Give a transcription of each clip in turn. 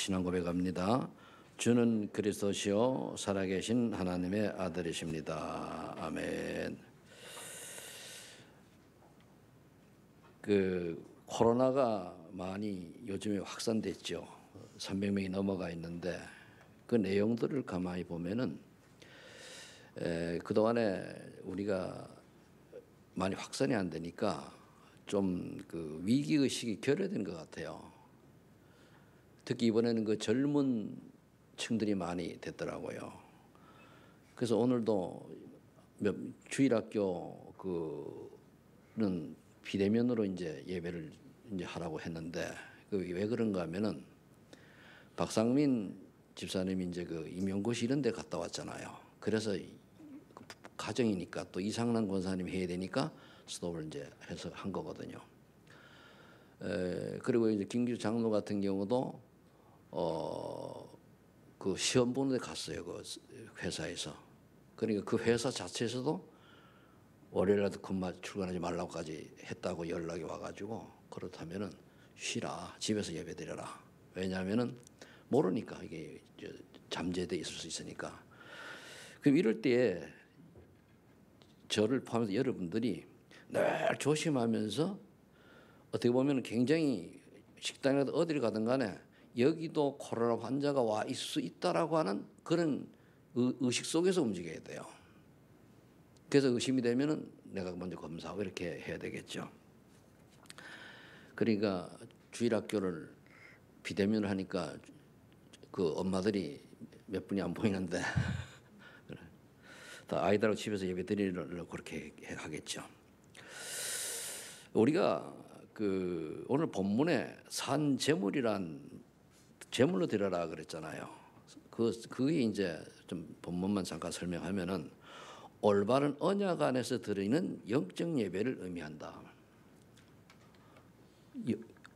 신앙 고백합니다. 주는 그리스도시요 살아계신 하나님의 아들이십니다. 아멘. 코로나가 많이 요즘에 확산됐죠. 300명이 넘어가 있는데 그 내용들을 가만히 보면은 그동안에 우리가 많이 확산이 안 되니까 좀 그 위기 의식이 결여된 것 같아요. 특히 이번에는 그 젊은 층들이 많이 됐더라고요. 그래서 오늘도 주일학교 그는 비대면으로 이제 예배를 이제 하라고 했는데 왜 그런가 하면은 박상민 집사님이 이제 그 임용고시 이런 데 갔다 왔잖아요. 그래서 가정이니까 또 이상란 권사님이 해야 되니까 스톱을 이제 해서 한 거거든요. 그리고 이제 김기주 장로 같은 경우도 그 시험 보는 데 갔어요. 그 회사에서. 그러니까 그 회사 자체에서도 월요일에도 출근하지 말라고까지 했다고 연락이 와가지고 그렇다면은 쉬라. 집에서 예배 드려라. 왜냐하면은 모르니까 이게 잠재돼 있을 수 있으니까. 그럼 이럴 때에 저를 포함해서 여러분들이 늘 조심하면서 어떻게 보면 굉장히 식당이라도 어디를 가든 간에 여기도 코로나 환자가 와 있을 수 있다라고 하는 그런 의식 속에서 움직여야 돼요. 그래서 의심이 되면은 내가 먼저 검사하고 이렇게 해야 되겠죠. 그러니까 주일학교를 비대면을 하니까 그 엄마들이 몇 분이 안 보이는데 다 아이들하고 집에서 예배 드리려고 그렇게 하겠죠. 우리가 오늘 본문에 산 제물이란 제물로 드려라 그랬잖아요. 그게 이제 좀 본문만 잠깐 설명하면은 올바른 언약 안에서 드리는 영적 예배를 의미한다.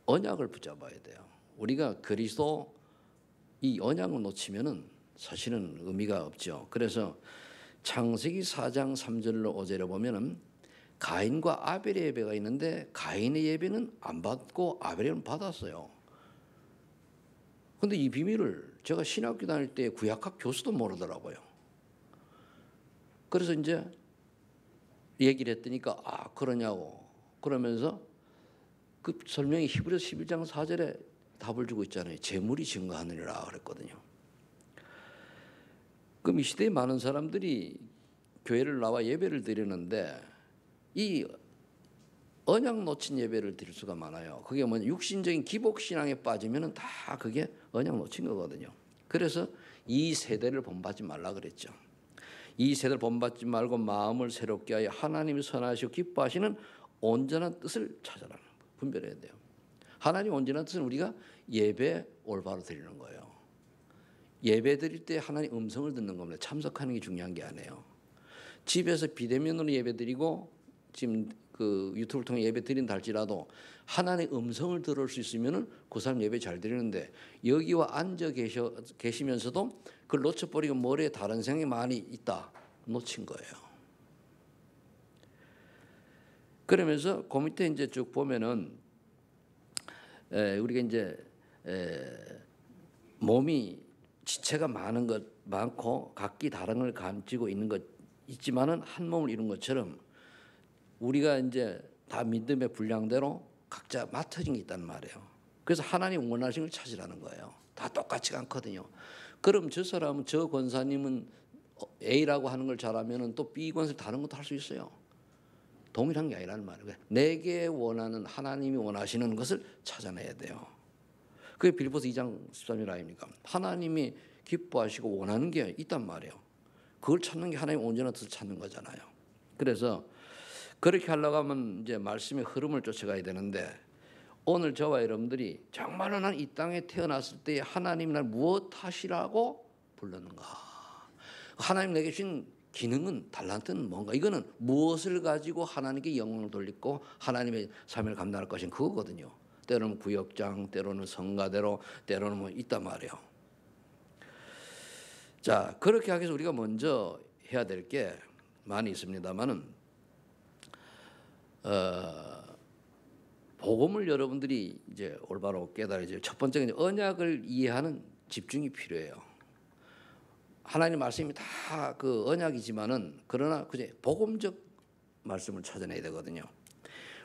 언약을 붙잡아야 돼요. 우리가 그리스도 이 언약을 놓치면은 사실은 의미가 없죠. 그래서 창세기 4장 3절로 5절에 보면은 가인과 아벨의 예배가 있는데 가인의 예배는 안 받고 아벨의 예배는 받았어요. 근데 이 비밀을 제가 신학교 다닐 때 구약학 교수도 모르더라고요. 그래서 이제 얘기를 했더니까 그러냐고 그러면서 그 설명이 히브리서 11장 4절에 답을 주고 있잖아요. 재물이 증거하느니라 그랬거든요. 그럼 이 시대에 많은 사람들이 교회를 나와 예배를 드리는데 이 언약 놓친 예배를 드릴 수가 많아요. 그게 뭐냐 육신적인 기복신앙에 빠지면 다 그게 언약 놓친 거거든요. 그래서 이 세대를 본받지 말라 그랬죠. 이 세대를 본받지 말고 마음을 새롭게 하여 하나님이 선하시고 기뻐하시는 온전한 뜻을 찾아라는 거. 분별해야 돼요. 하나님 온전한 뜻은 우리가 예배 올바로 드리는 거예요. 예배 드릴 때 하나님 음성을 듣는 겁니다. 참석하는 게 중요한 게 아니에요. 집에서 비대면으로 예배 드리고 지금 그 유튜브를 통해 예배 드린다 할지라도 하나님의 음성을 들을 수 있으면은 그 사람 예배 잘 드리는데 여기와 앉아 계시면서도 그걸 놓쳐버리고 머리에 다른 생각이 많이 있다. 놓친 거예요. 그러면서 그 밑에 이제 쭉 보면은 우리가 이제 몸이 지체가 많고 각기 다른 걸 가지고 있는 것 있지만은 한 몸을 이룬 것처럼 우리가 이제 다 믿음의 분량대로 각자 맡아진 게 있단 말이에요. 그래서 하나님 원하시는 걸 찾으라는 거예요. 다 똑같지가 않거든요. 그럼 저 사람은 저 권사님은 A라고 하는 걸 잘하면은 또 B 권사님 다른 것도 할 수 있어요. 동일한 게 아니라는 말이에요. 내게 원하는 하나님이 원하시는 것을 찾아내야 돼요. 그게 빌립보서 2장 13절 아닙니까? 하나님이 기뻐하시고 원하는 게 있단 말이에요. 그걸 찾는 게 하나님 온전한 뜻을 찾는 거잖아요. 그래서 그렇게 하려고 하면 이제 말씀의 흐름을 쫓아가야 되는데 오늘 저와 여러분들이 정말로 난 이 땅에 태어났을 때 하나님 날 무엇 하시라고 불렀는가? 하나님 내게 주신 기능은 달란트는 뭔가? 이거는 무엇을 가지고 하나님께 영광을 돌리고 하나님의 삶을 감당할 것인 그거거든요. 때로는 구역장, 때로는 성가대로, 때로는 뭐 있단 말이에요. 자, 그렇게 하기 위해서 우리가 먼저 해야 될 게 많이 있습니다만은 복음을 여러분들이 이제 올바로 깨달아야죠. 첫 번째는 언약을 이해하는 집중이 필요해요. 하나님 말씀이 다 그 언약이지만은 그러나 그제 복음적 말씀을 찾아내야 되거든요.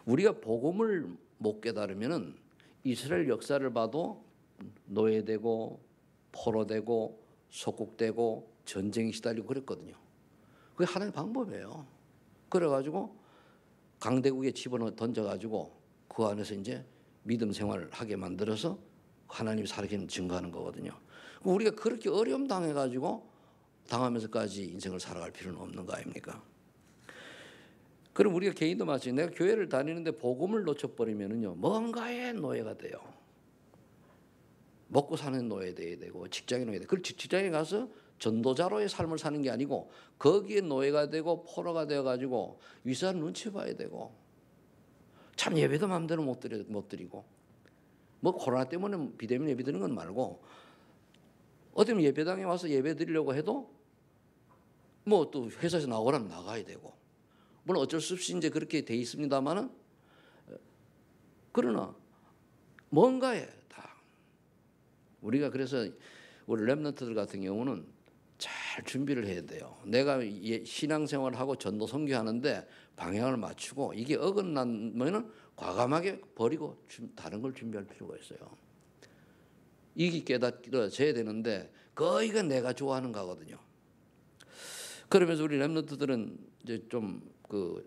우리가 복음을 못 깨달으면은 이스라엘 역사를 봐도 노예되고 포로되고 속국되고 전쟁이 시달리고 그랬거든요. 그게 하나의 방법이에요. 그래가지고 강대국에 집어넣어 던져가지고 그 안에서 이제 믿음 생활을 하게 만들어서 하나님 살아계는 증거하는 거거든요. 우리가 그렇게 어려움 당해가지고 당하면서까지 인생을 살아갈 필요는 없는 거 아닙니까? 그럼 우리가 개인도 마찬가지. 내가 교회를 다니는데 복음을 놓쳐버리면은요 뭔가의 노예가 돼요. 먹고 사는 노예 돼야 되고 직장인 노예 되고. 그 직장에 가서 전도자로의 삶을 사는 게 아니고 거기에 노예가 되고 포로가 되어가지고 윗사람 눈치 봐야 되고 참 예배도 마음대로 못 드리고 뭐 코로나 때문에 비대면 예배 드리는 건 말고 어쩌면 예배당에 와서 예배 드리려고 해도 뭐 또 회사에서 나오라면 나가야 되고 물론 어쩔 수 없이 이제 그렇게 돼 있습니다만은 그러나 뭔가에 다 우리가 그래서 우리 렘넌트들 같은 경우는 잘 준비를 해야 돼요. 내가 신앙생활하고 전도 선교하는데 방향을 맞추고 이게 어긋나면은 과감하게 버리고 다른 걸 준비할 필요가 있어요. 이게 깨닫져야 되는데 거기가 내가 좋아하는 거거든요. 그러면서 우리 렘넌트들은 이제 좀 그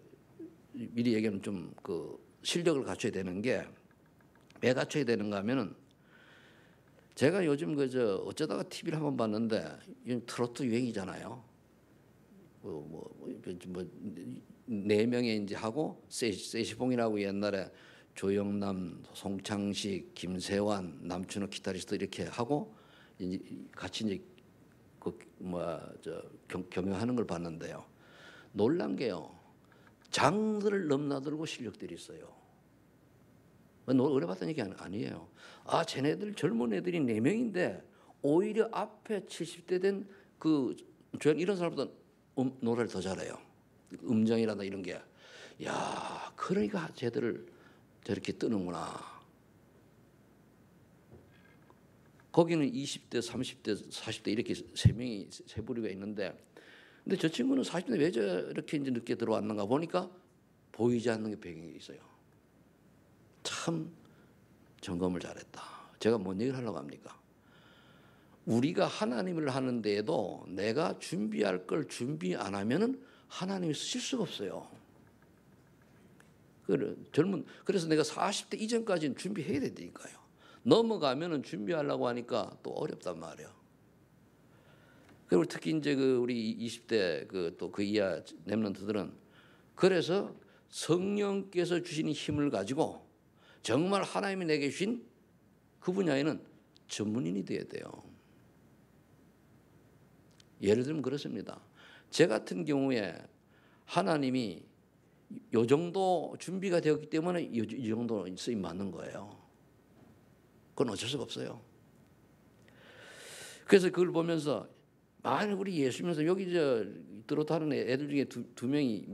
미리 얘기하면 좀 그 실력을 갖춰야 되는 게 왜 갖춰야 되는가 하면은 제가 요즘 그저 어쩌다가 TV를 한번 봤는데 트로트 유행이잖아요. 네 명에 이제 하고 세시봉이라고 옛날에 조영남, 송창식, 김세환, 남춘호 기타리스트 이렇게 하고 이제 같이 이제 경영하는 걸 봤는데요. 놀란 게요. 장들을 넘나들고 실력들이 있어요. 오래 봤다는 얘기 아니에요. 아, 쟤네들 젊은 애들이 4명인데 오히려 앞에 70대 된 그 이런 사람보다 노래를 더 잘해요. 음정이라든가 이런 게. 야, 그러니까 쟤들을 저렇게 뜨는구나. 거기는 20대, 30대, 40대 이렇게 세 부류가 있는데 근데 저 친구는 40대 왜 저렇게 이제 늦게 들어왔는가 보니까 보이지 않는 게 배경이 있어요. 참 점검을 잘했다. 제가 뭔 얘기를 하려고 합니까? 우리가 하나님을 하는 데에도 내가 준비할 걸 준비 안 하면은 하나님이 쓰실 수가 없어요. 그래서 내가 40대 이전까지는 준비해야 되니까요. 넘어가면은 준비하려고 하니까 또 어렵단 말이에요. 그리고 특히 이제 우리 20대 또 그 이하 렘넌트들은 그래서 성령께서 주시는 힘을 가지고 정말 하나님이 내게 주신 그 분야에는 전문인이 돼야 돼요. 예를 들면 그렇습니다. 제 같은 경우에 하나님이 요 정도 준비가 되었기 때문에 이 정도 쓰임 맞는 거예요. 그건 어쩔 수가 없어요. 그래서 그걸 보면서 만약 우리 예수 믿으면서 여기 들어타는 애들 중에 두 명이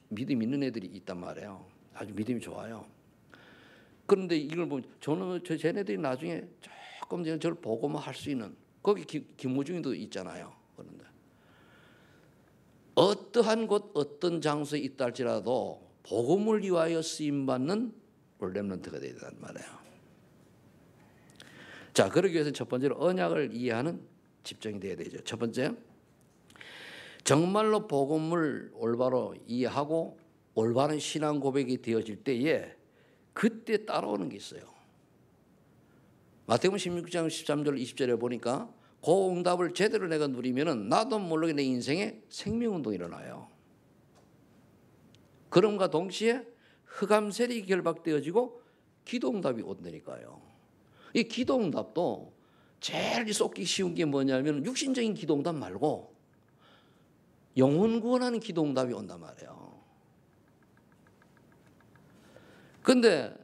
믿음 있는 애들이 있단 말이에요. 아주 믿음이 좋아요. 그런데 이걸 보면 쟤네들이 나중에 조금 저를 보고만 할 수 있는 거기 김무중이도 있잖아요. 그런데 어떠한 곳 어떤 장소에 있다 할지라도 복음을 위하여 쓰임받는 렘넌트가 되야 된단 말이에요. 자, 그러기 위해서 첫 번째로 언약을 이해하는 집중이 돼야 되죠. 첫 번째, 정말로 복음을 올바로 이해하고 올바른 신앙 고백이 되어질 때에 그때 따라오는 게 있어요. 마태복음 16장 13절 20절에 보니까 그 응답을 제대로 내가 누리면은 나도 모르게 내 인생에 생명운동이 일어나요. 그럼과 동시에 흑암셀이 결박되어지고 기도응답이 온다니까요. 이 기도응답도 제일 쏟기 쉬운 게 뭐냐면 육신적인 기도응답 말고 영혼 구원하는 기도응답이 온단 말이에요. 그런데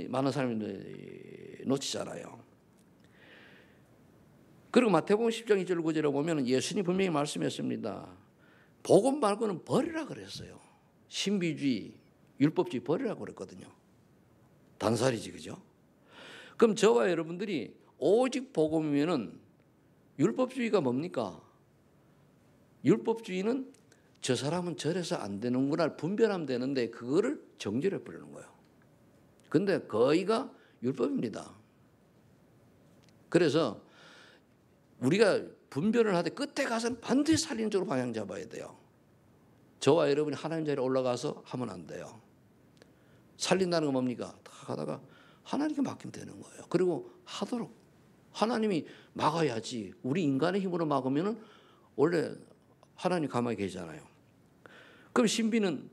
많은 사람들이 놓치잖아요. 그리고 마태복음 10장 2절 9절에 보면 예수님이 분명히 말씀했습니다. 복음 말고는 버리라 그랬어요. 신비주의, 율법주의 버리라고 그랬거든요. 단살이지, 그죠? 그럼 저와 여러분들이 오직 복음이면은 율법주의가 뭡니까? 율법주의는 저 사람은 저래서 안 되는구나 분별하면 되는데 그거를 정죄해 버리는 거예요. 근데 거의가 율법입니다. 그래서 우리가 분별을 하되 끝에 가서는 반드시 살리는 쪽으로 방향 잡아야 돼요. 저와 여러분이 하나님 자리에 올라가서 하면 안 돼요. 살린다는 건 뭡니까? 다 가다가 하나님께 맡기면 되는 거예요. 그리고 하도록 하나님이 막아야지. 우리 인간의 힘으로 막으면은 원래 하나님 가만히 계시잖아요. 그럼 신비는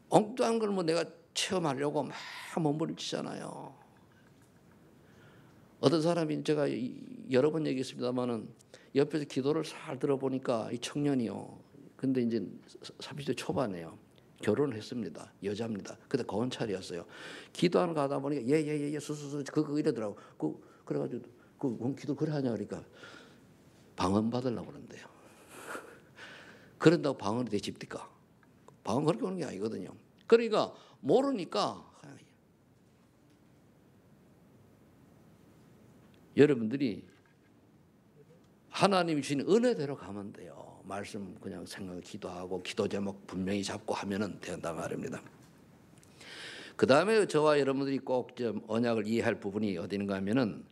엉뚱한 걸 뭐 내가 체험하려고 막 몸부림치잖아요. 어떤 사람이 제가 여러 번 얘기했습니다만은 옆에서 기도를 잘 들어보니까 이 청년이요. 근데 이제 30대 초반이에요. 결혼을 했습니다. 여자입니다. 근데 거원찰이었어요. 기도하는 거 하다 보니까 예예예 수수수 그거 이러더라고. 그래가지고 기도 그래 하냐 그러니까 방언 받으려고 그러는데요. 그런다고 방언이 되집니까? 방언 그렇게 오는 게 아니거든요. 그러니까 모르니까 여러분들이 하나님이 주신 은혜대로 가면 돼요. 말씀 그냥 생각 기도하고 기도 제목 분명히 잡고 하면은 된다 말입니다. 그 다음에 저와 여러분들이 꼭 좀 언약을 이해할 부분이 어디인가 하면은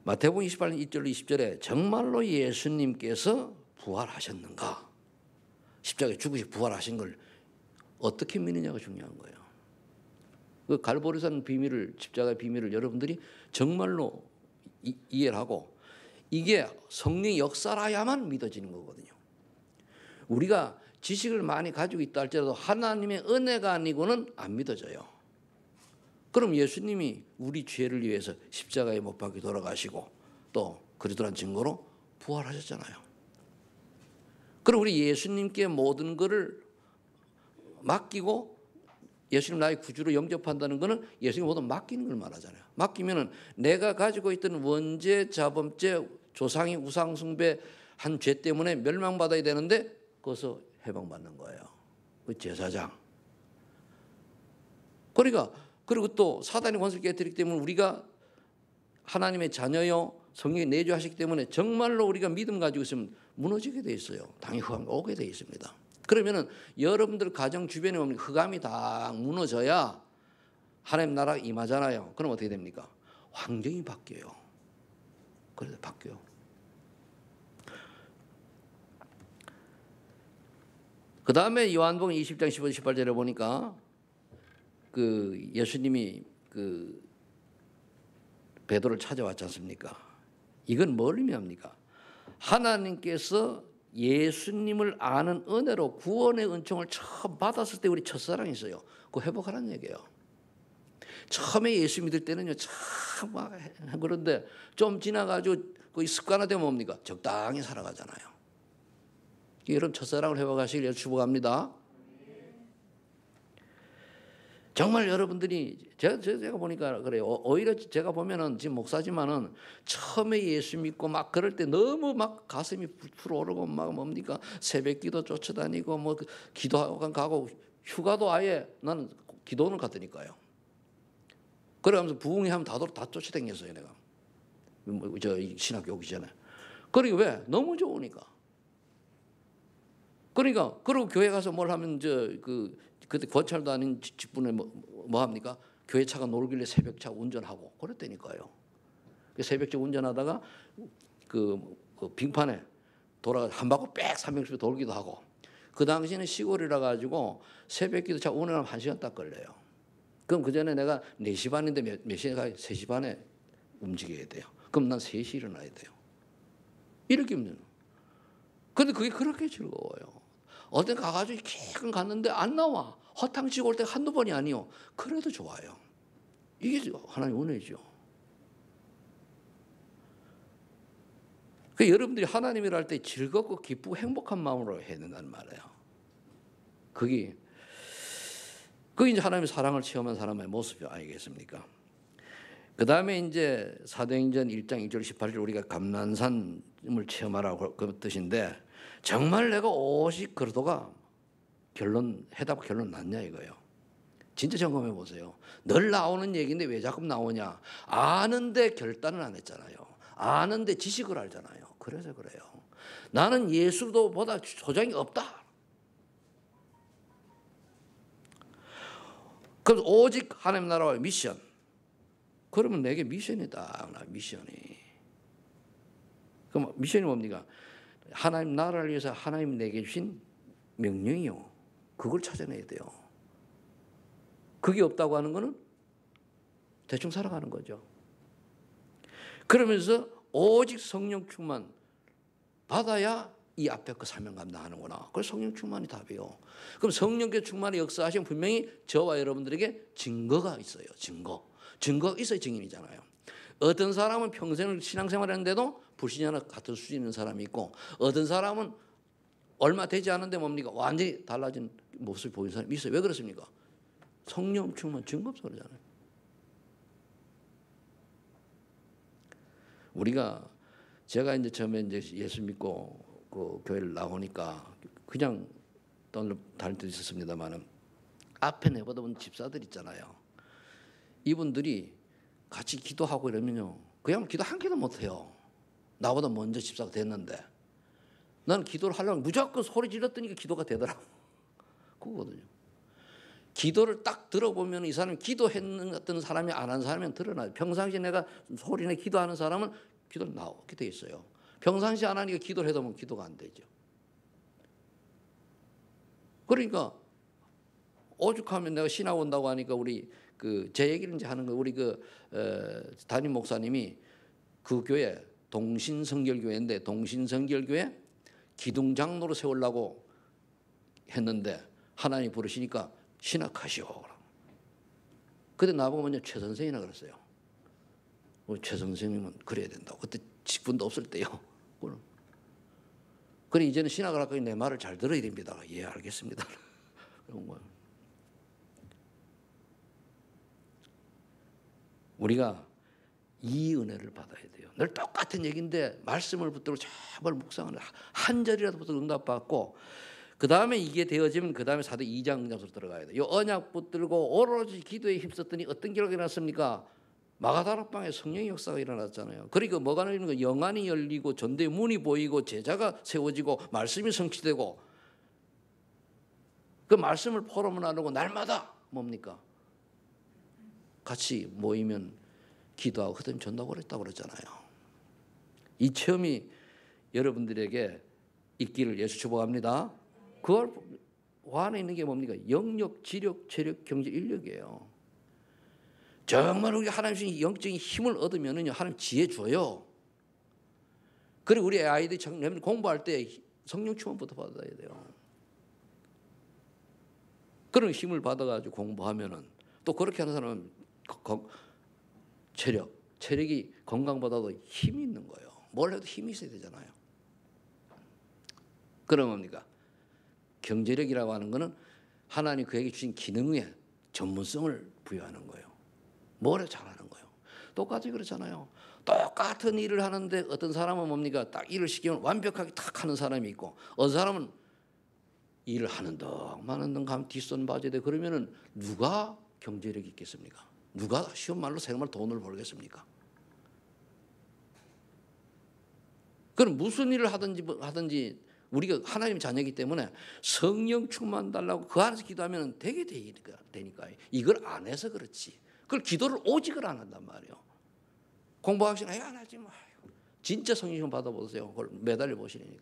마태복음 28장 1절 20절에 정말로 예수님께서 부활하셨는가? 십자가에 죽으시고 부활하신 걸 어떻게 믿느냐가 중요한 거예요. 그 갈보리산 비밀을 십자가의 비밀을 여러분들이 정말로 이해를 하고 이게 성령의 역사라야만 믿어지는 거거든요. 우리가 지식을 많이 가지고 있다 할지라도 하나님의 은혜가 아니고는 안 믿어져요. 그럼 예수님이 우리 죄를 위해서 십자가에 못 박혀 돌아가시고 또 그리스도란 증거로 부활하셨잖아요. 그럼 우리 예수님께 모든 것을 맡기고 예수님 나의 구주로 영접한다는 것은 예수님 모두 맡기는 걸 말하잖아요. 맡기면은 내가 가지고 있던 원죄, 자범죄, 조상이 우상 숭배한 죄 때문에 멸망받아야 되는데 거기서 해방받는 거예요. 그 제사장. 그러니까 그리고 또 사단의 권세를 깨뜨리기 때문에 우리가 하나님의 자녀요 성령이 내주하시기 때문에 정말로 우리가 믿음 가지고 있으면 무너지게 돼 있어요. 당연히 흑암이 오게 돼 있습니다. 그러면은 여러분들 가정 주변에 오면 흑암이 다 무너져야 하나님 나라가 임하잖아요. 그럼 어떻게 됩니까? 환경이 바뀌어요. 그래서 바뀌어요. 그 다음에 요한복음 20장 15절 18절에 보니까 그 예수님이 그 베드로를 찾아왔지 않습니까? 이건 뭘 의미합니까? 하나님께서 예수님을 아는 은혜로 구원의 은총을 처음 받았을 때 우리 첫사랑이 있어요. 그거 회복하라는 얘기예요. 처음에 예수 믿을 때는요 참 막 그런데 좀 지나가지고 그 습관화되면 뭡니까? 적당히 살아가잖아요. 여러분 첫사랑을 회복하시길 축복합니다. 정말 여러분들이 제가 보니까 그래요. 오히려 제가 보면은 지금 목사지만은 처음에 예수 믿고 막 그럴 때 너무 막 가슴이 불어오르고 막 뭡니까 새벽기도 쫓아다니고 뭐 기도학원 가고 휴가도 아예 나는 기도원을 갔다니까요. 그러면서 부흥회 하면 다 쫓아다녔어요 내가. 저 신학교 오기 전에. 그러니까 왜? 너무 좋으니까. 그러니까 그리고 교회 가서 뭘 하면 그때 권찰도 아닌 직분에 뭐 합니까? 교회 차가 놀길래 새벽차 운전하고 그랬다니까요. 새벽차 운전하다가 그 빙판에 한 바퀴 빽 360도 돌기도 하고 그 당시에는 시골이라 가지고 새벽기도 차 운행하면 1시간 딱 걸려요. 그럼 그 전에 내가 4시 반인데 몇 시에 가요? 3시 반에 움직여야 돼요. 그럼 난 3시 일어나야 돼요. 이렇게 힘들어요. 근데 그게 그렇게 즐거워요. 어떤 가가지고 기껏 갔는데 안 나와. 허탕치고 올 때 한두 번이 아니요. 그래도 좋아요. 이게 하나님 은혜죠. 그 여러분들이 하나님이라 할 때 즐겁고 기쁘고 행복한 마음으로 해야 된다는 말이에요. 그게 이제 하나님의 사랑을 체험한 사람의 모습이 아니겠습니까? 그 다음에 이제 사도행전 1장 2절 18절 우리가 감난산을 체험하라고 그 뜻인데 정말 내가 오직 그러다가 결론 났냐 이거예요. 진짜 점검해 보세요. 늘 나오는 얘기인데 왜 자꾸 나오냐. 아는데 결단은 안 했잖아요. 아는데 지식을 알잖아요. 그래서 그래요. 나는 예수도보다 소장이 없다. 그럼 오직 하나님 나라와 미션. 그러면 내게 미션이다. 미션이. 그럼 미션이 뭡니까? 하나님 나라를 위해서 하나님 내게 주신 명령이요. 그걸 찾아내야 돼요. 그게 없다고 하는 거는 대충 살아가는 거죠. 그러면서 오직 성령 충만 받아야 이 앞에 그 사명 감당하는구나. 그래서 성령 충만이 답이에요. 그럼 성령께 충만의 역사하시면 분명히 저와 여러분들에게 증거가 있어요. 증거가 있어야 증인이잖아요. 어떤 사람은 평생을 신앙생활을 했는데도 불신자나 같은 수준에 있는 사람이 있고, 어떤 사람은 얼마 되지 않은데 뭡니까? 완전히 달라진 모습을 보이는 사람이 있어요. 왜 그렇습니까? 성령 충만 증거 없어 그러잖아요. 제가 이제 처음에 이제 예수 믿고 그 교회를 나오니까 그냥 돈을 다닐 때도 있었습니다만은 앞에 내보다 본 집사들 있잖아요. 이분들이 같이 기도하고 이러면요, 그냥 기도 한 개도 못 해요. 나보다 먼저 집사가 됐는데 나는 기도를 하려면 무조건 소리 질렀더니 기도가 되더라고. 그거거든요. 기도를 딱 들어보면 이 사람이 기도했던 사람이 안 한 사람은 드러나요. 평상시에 내가 소리내 기도하는 사람은 기도를 나오게 돼 있어요. 평상시 안 하니까 기도를 해도 보면 기도가 안 되죠. 그러니까 오죽하면 내가 신학 온다고 하니까 우리 제 얘기를 이제 하는 거, 우리 담임 목사님이 그 교회 동신성결교회인데 동신성결교회 기둥장로로 세우려고 했는데 하나님 부르시니까 신학하시오. 그때 나보고 먼저 최 선생이라 그랬어요. 우리 최 선생님은 그래야 된다고. 그때 직분도 없을 때요. 그래 이제는 신학을 할 거니 내 말을 잘 들어야 됩니다. 예, 알겠습니다. 그런 거예요. 우리가 이 은혜를 받아야 돼요. 늘 똑같은 얘기인데 말씀을 붙들고 제발 묵상하는 한 절이라도 붙들고 응답받고, 그 다음에 이게 되어지면 그 다음에 사도 2장 응답으로 들어가야 돼요. 이 언약 붙들고 오로지 기도에 힘썼더니 어떤 결과가 일어났습니까? 마가다락방에 성령의 역사가 일어났잖아요. 그러니까 뭐가 열리는 거? 영안이 열리고 전도의 문이 보이고 제자가 세워지고 말씀이 성취되고, 그 말씀을 포럼을 나누고 날마다 뭡니까? 같이 모이면 기도하고 그다음에 전도하고 그랬다고 그랬잖아요. 이 체험이 여러분들에게 있기를 예수 축복합니다. 그 안에 있는 게 뭡니까? 영력, 지력, 체력, 경제, 인력이에요. 정말 우리 하나님 주신 영적인 힘을 얻으면은요, 하나님 지혜 줘요. 그리고 우리 아이들이 공부할 때 성령 충만부터 받아야 돼요. 그런 힘을 받아가지고 공부하면은, 또 그렇게 하는 사람은 체력이 건강보다도 힘이 있는 거예요. 뭘 해도 힘이 있어야 되잖아요. 그럼 뭡니까? 경제력이라고 하는 것은 하나님 그에게 주신 기능에 전문성을 부여하는 거예요. 뭘 해도 잘하는 거예요. 똑같이 그렇잖아요. 똑같은 일을 하는데 어떤 사람은 뭡니까? 딱 일을 시키면 완벽하게 탁 하는 사람이 있고, 어떤 사람은 일을 하는 덕 많은 덕 가면 뒷손 봐줘야 돼. 그러면은 누가 경제력이 있겠습니까? 누가 쉬운 말로 생활 돈을 벌겠습니까? 그럼 무슨 일을 하든지 우리가 하나님 자녀이기 때문에 성령 충만 달라고 그 안에서 기도하면 되게 되니까. 이걸 안 해서 그렇지. 그걸 기도를 오직을 안 한단 말이에요. 공부하기 싫어. 안 하지 마. 진짜 성령 충만 받아보세요. 그걸 매달려 보시니까.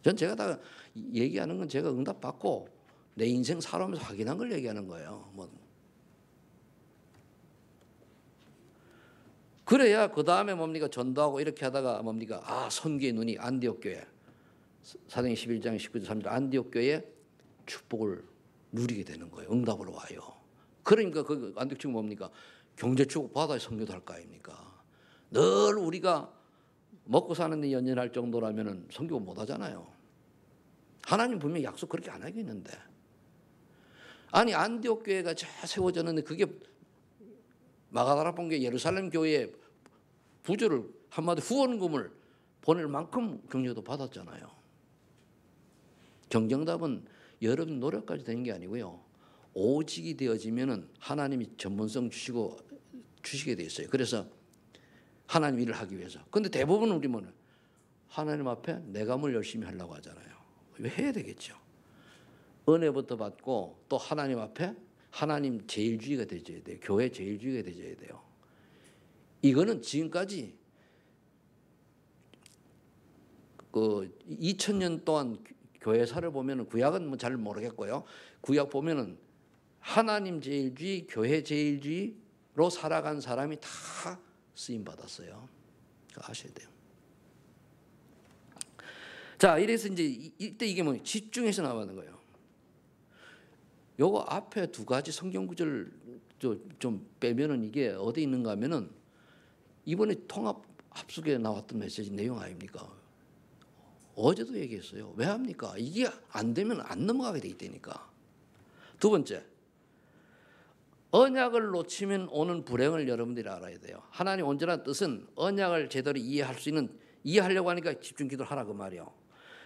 전 제가 다 얘기하는 건 제가 응답 받고 내 인생 살아오면서 확인한 걸 얘기하는 거예요. 그래야 그 다음에 뭡니까? 전도하고 이렇게 하다가 뭡니까? 선교의 눈이 안디옥 교회, 사도행전 11장 19절 3절 안디옥 교회의 축복을 누리게 되는 거예요. 응답으로 와요. 그러니까 그 안디옥 지금 뭡니까? 경제 축복 받아야 선교도 할 거 아닙니까? 늘 우리가 먹고 사는 데 연연할 정도라면은 선교 못 하잖아요. 하나님 분명히 약속 그렇게 안 하겠는데. 아니 안디옥 교회가 세워졌는데 그게 마가다락방교 예루살렘 교회에 부조를 한마디 후원금을 보낼 만큼 경제도 받았잖아요. 경정답은 여러분 노력까지 되는 게 아니고요. 오직이 되어지면은 하나님이 전문성 주시게 돼 있어요. 그래서 하나님 일을 하기 위해서. 근데 대부분 우리 뭐는 하나님 앞에 내가 뭘 열심히 하려고 하잖아요. 왜 해야 되겠죠. 은혜부터 받고 또 하나님 앞에 하나님 제일주의가 되져야 돼요. 교회 제일주의가 되져야 돼요. 이거는 지금까지 그 2000년 동안 교회사를 보면은 구약은 뭐 잘 모르겠고요. 구약 보면은 하나님 제일주의, 교회 제일주의로 살아간 사람이 다 쓰임 받았어요. 아셔야 돼요. 자, 이래서 이제 이때 이게 뭐 집중해서 나오는 거예요. 요거 앞에 두 가지 성경 구절 좀 빼면은 이게 어디 있는가 하면은 이번에 통합 합숙에 나왔던 메시지 내용 아닙니까? 어제도 얘기했어요. 왜 합니까? 이게 안 되면 안 넘어가게 돼 있다니까. 두 번째, 언약을 놓치면 오는 불행을 여러분들이 알아야 돼요. 하나님 온전한 뜻은 언약을 제대로 이해하려고 하니까 집중 기도를 하라 그 말이에요.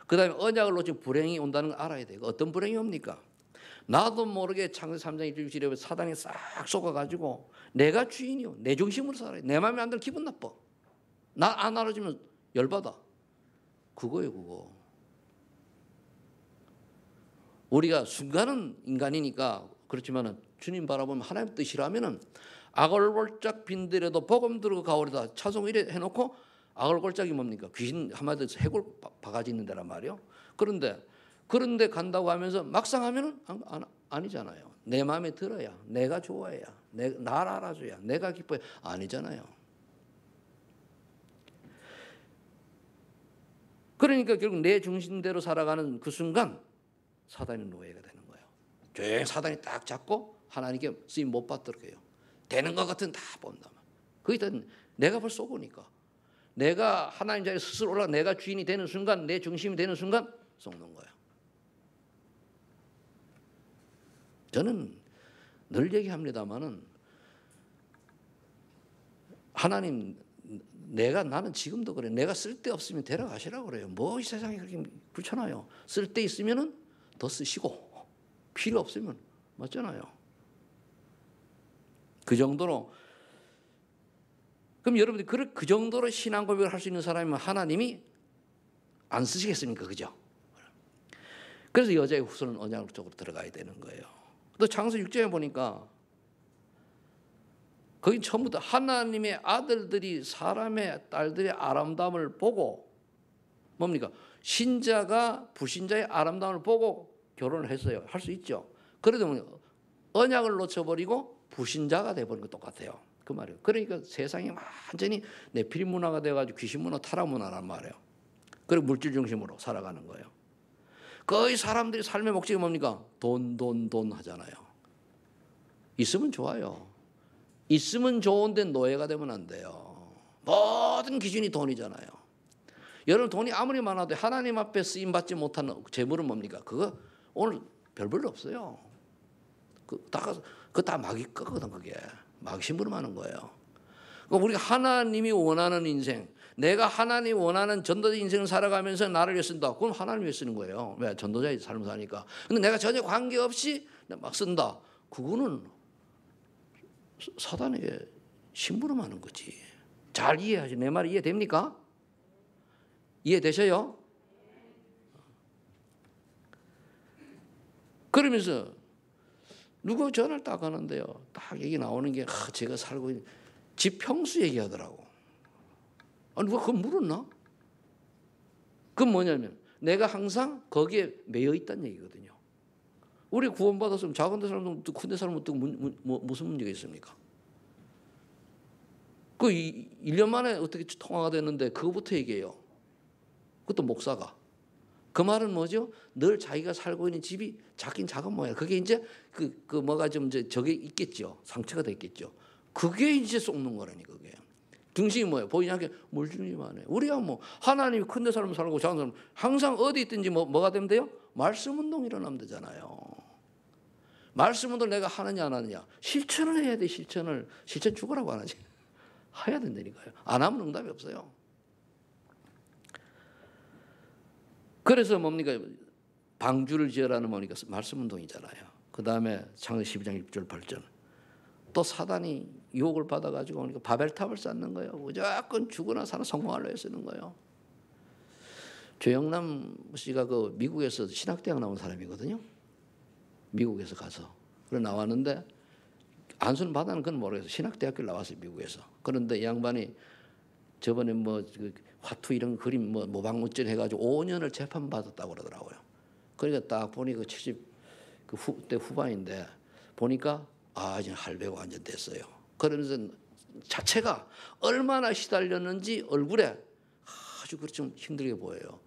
그 다음에 언약을 놓치면 불행이 온다는 걸 알아야 돼요. 어떤 불행이 옵니까? 나도 모르게 창세기 3장 1절 6절에 사단이 싹 속아가지고 내가 주인이요. 내 중심으로 살아요. 내 마음에 안 들면 기분 나빠. 나 안 알아주면 열받아. 그거예요, 그거. 우리가 순간은 인간이니까 그렇지만은 주님 바라보면 하나님 뜻이라면은 아골골짝 빈들에도 복음 들고 가오리다 차송 이래 해놓고 아골골짝이 뭡니까? 귀신 한마디로 해골 바가지 있는 데란 말이요. 그런데 간다고 하면서 막상 하면은 아니잖아요. 내 마음에 들어야, 내가 좋아해야, 나를 알아줘야, 내가 기뻐야 아니잖아요. 그러니까 결국 내 중심대로 살아가는 그 순간 사단의 노예가 되는 거예요. 조용히 사단이 딱 잡고 하나님께 쓰임 못 받도록 해요. 되는 것 같은 다 본다. 거기다 내가 벌써 쏘고니까. 내가 하나님 자리에 스스로 올라가 내가 주인이 되는 순간, 내 중심이 되는 순간 쏘는 거예요. 저는 늘 얘기합니다마는 하나님 나는 지금도 그래. 내가 쓸데없으면 데려가시라고 그래요. 뭐 이 세상에 그렇게 불편해요. 쓸데 있으면은 더 쓰시고 필요 없으면 맞잖아요. 그 정도로 그럼 여러분들이 그 정도로 신앙 고백을 할 수 있는 사람이면 하나님이 안 쓰시겠습니까? 그죠? 그래서 여자의 후손은 언약 쪽으로 들어가야 되는 거예요. 또 창세 6장에 보니까 거긴 처음부터 하나님의 아들들이 사람의 딸들의 아름다움을 보고 뭡니까? 신자가 불신자의 아름다움을 보고 결혼을 했어요. 할 수 있죠. 그래도 언약을 놓쳐버리고 불신자가 돼버린 거 똑같아요. 그 말이에요. 그러니까 세상이 완전히 네피림 문화가 돼가지고 귀신 문화, 타락 문화란 말이에요. 그리고 물질 중심으로 살아가는 거예요. 거의 사람들이 삶의 목적이 뭡니까? 돈 하잖아요. 있으면 좋아요. 있으면 좋은데 노예가 되면 안 돼요. 모든 기준이 돈이잖아요. 여러분 돈이 아무리 많아도 하나님 앞에 쓰임받지 못하는 재물은 뭡니까? 그거 오늘 별 볼일 없어요. 그거 다 마귀 거거든. 그게 마귀 심부름하는 거예요. 그러니까 우리가 하나님이 원하는 인생, 내가 하나님이 원하는 전도자 인생을 살아가면서 나를 위해 쓴다. 그럼 하나님 위해 쓰는 거예요. 왜? 전도자의 삶을 사니까. 근데 내가 전혀 관계없이 막 쓴다. 그거는 사단에게 심부름하는 거지. 잘 이해하시. 내 말 이해됩니까? 이해되셔요? 그러면서 누가 전화를 딱 하는데요. 딱 얘기 나오는 게 제가 살고 있는 집 평수 얘기하더라고. 누가 그거 물었나? 그건 뭐냐면 내가 항상 거기에 매여 있다는 얘기거든요. 우리 구원받았으면 작은 데 살면 큰 데 살면 무슨 문제가 있습니까? 그 1년 만에 어떻게 통화가 됐는데 그거부터 얘기해요. 그것도 목사가. 그 말은 뭐죠? 늘 자기가 살고 있는 집이 작긴 작은 모양. 그게 이제 그 뭐가 좀 저게 있겠죠. 상처가 됐겠죠. 그게 이제 쏟는 거라니까 그게. 중심이 뭐예요? 보이지 않게 물중심만 해. 우리가 뭐 하나님이 큰 데 살면 살고 작은 데 살면 항상 어디 있든지 뭐가 되면 돼요? 말씀 운동 일어나면 되잖아요. 말씀 운동을 내가 하느냐 안 하느냐. 실천을 해야 돼. 실천 죽으라고 안 하지. 해야 된다니까요. 안 하면 응답이 없어요. 그래서 뭡니까? 방주를 지으라는 뭡니까? 말씀 운동이잖아요. 그 다음에 창세기 12장 1절 8절. 또 사단이 유혹을 받아가지고 그러니까 바벨탑을 쌓는 거예요. 무조건 죽으나 사나 성공하려 쓰는 거예요. 조영남 씨가 그 미국에서 신학대학 나온 사람이거든요. 미국에서 가서. 그래 나왔는데 안수는 받았는 건 모르겠어요. 신학대학교 나왔어요, 미국에서. 그런데 이 양반이 저번에 뭐 화투 이런 그림 뭐 모방무전 해가지고 5년을 재판 받았다고 그러더라고요. 그러니까 딱 보니 그 70대 후반인데 보니까 이제 할배가 완전 됐어요. 그러면서 자체가 얼마나 시달렸는지 얼굴에 아주 좀 힘들게 보여요.